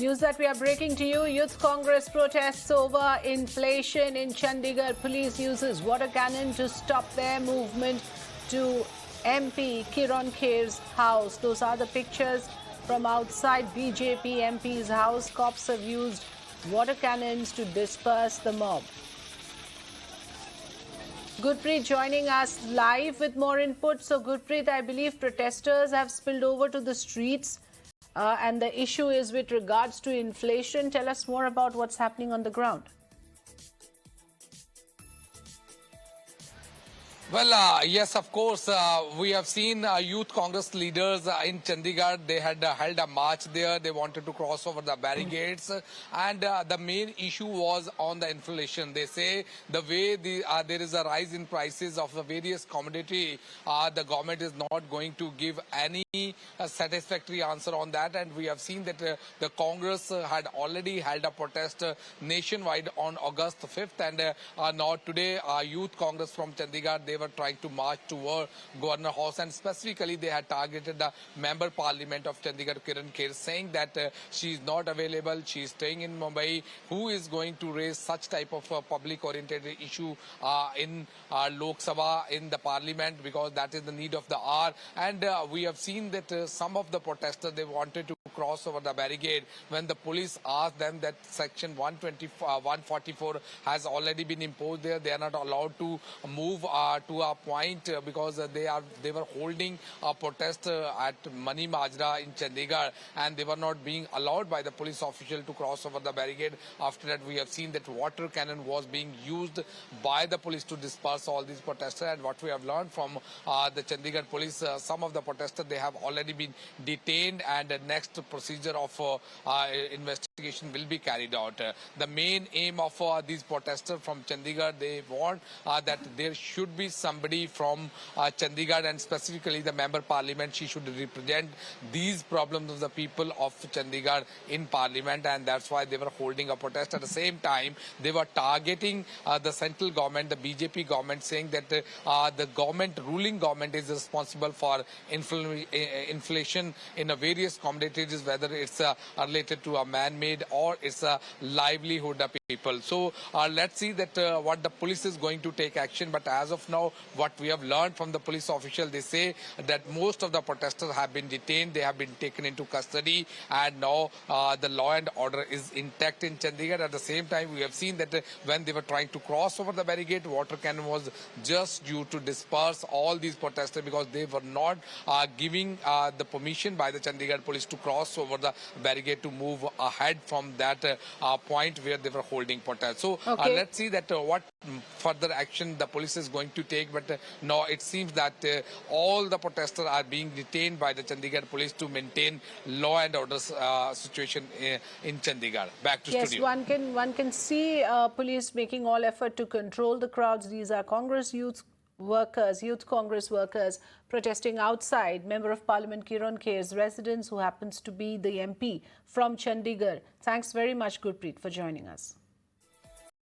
News that we are breaking to you. Youth Congress protests over inflation in Chandigarh. Police uses water cannon to stop their movement to MP Kirron Kher's house. Those are the pictures from outside BJP MP's house. Cops have used water cannons to disperse the mob. Gurpreet joining us live with more input. So Gurpreet, I believe protesters have spilled over to the streets. And the issue is with regards to inflation. Tell us more about what's happening on the ground. Well, yes, of course, we have seen Youth Congress leaders in Chandigarh. They had held a march there. They wanted to cross over the barricades. And the main issue was on the inflation. They say the way there is a rise in prices of the various commodity, the government is not going to give any satisfactory answer on that. And we have seen that the Congress had already held a protest nationwide on August 5th. And now today, Youth Congress from Chandigarh, they were trying to march toward Governor House, and specifically they had targeted the Member Parliament of Chandigarh, Kirron Kher, saying that she is not available, she is staying in Mumbai. Who is going to raise such type of public-oriented issue in Lok Sabha, in the Parliament, because that is the need of the hour. And we have seen that some of the protesters, they wanted to cross over the barricade when the police asked them that section 144 has already been imposed there. They are not allowed to move to a point because they were holding a protest at Mani Majra in Chandigarh, and they were not being allowed by the police official to cross over the barricade. After that, we have seen that water cannon was being used by the police to disperse all these protesters. And what we have learned from the Chandigarh police, some of the protesters, they have already been detained, and the next procedure of investigation will be carried out. The main aim of these protesters from Chandigarh, they want that there should be somebody from Chandigarh, and specifically the Member Parliament. She should represent these problems of the people of Chandigarh in Parliament, and that's why they were holding a protest. At the same time, they were targeting the central government, the BJP government, saying that the ruling government is responsible for inflation in various commodities, whether it's related to a man-made or it's a livelihood of people. So let's see that what the police is going to take action. But as of now, what we have learned from the police official, they say that most of the protesters have been detained, they have been taken into custody, and now the law and order is intact in Chandigarh. At the same time, we have seen that when they were trying to cross over the barricade, water cannon was just due to disperse all these protesters because they were not giving the permission by the Chandigarh police to cross over the barricade to move ahead from that point where they were holding protest. So let's see that what further action the police is going to take. But now it seems that all the protesters are being detained by the Chandigarh police to maintain law and order situation in Chandigarh. Back to studio. Yes, one can see police making all effort to control the crowds. These are Youth Congress workers protesting outside Member of Parliament Kirron Kher's residence, who happens to be the MP from Chandigarh. Thanks very much, Gurpreet, for joining us.